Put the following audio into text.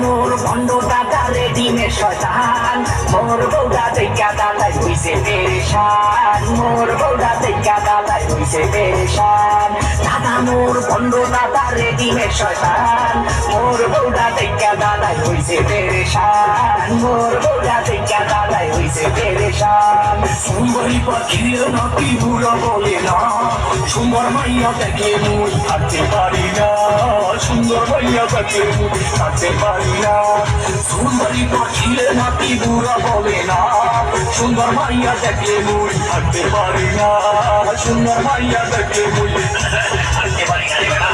মোর বন্ধ দাদা রেডিমেড শয়তান মোর বউদা দেখা দাদাই হইছে পেরেশান মোর বউদা দেখা দাদাই হইছে পেরেশান দাদা মোর বন্ধ দাদা রেডিমেড শয়তান মোর বউদা দেখা দাদাই হইছে পেরেশান মোর বউদা দেখা দাদাই হইছে পেরেশান সুন্দরী পাখির নাকি বুড়া বলে না সুন্দর মাইয়া দেখে মুই থাকতে পারি না সুন্দর মাইয়া দেখে মুই থাকতে পারি না সুন্দরী পাখির নাকি বুড়া বলে না সুন্দর মাইয়া দেখে মুই থাকতে পারি না সুন্দর মাইয়া দেখে মুই থাকতে পারি না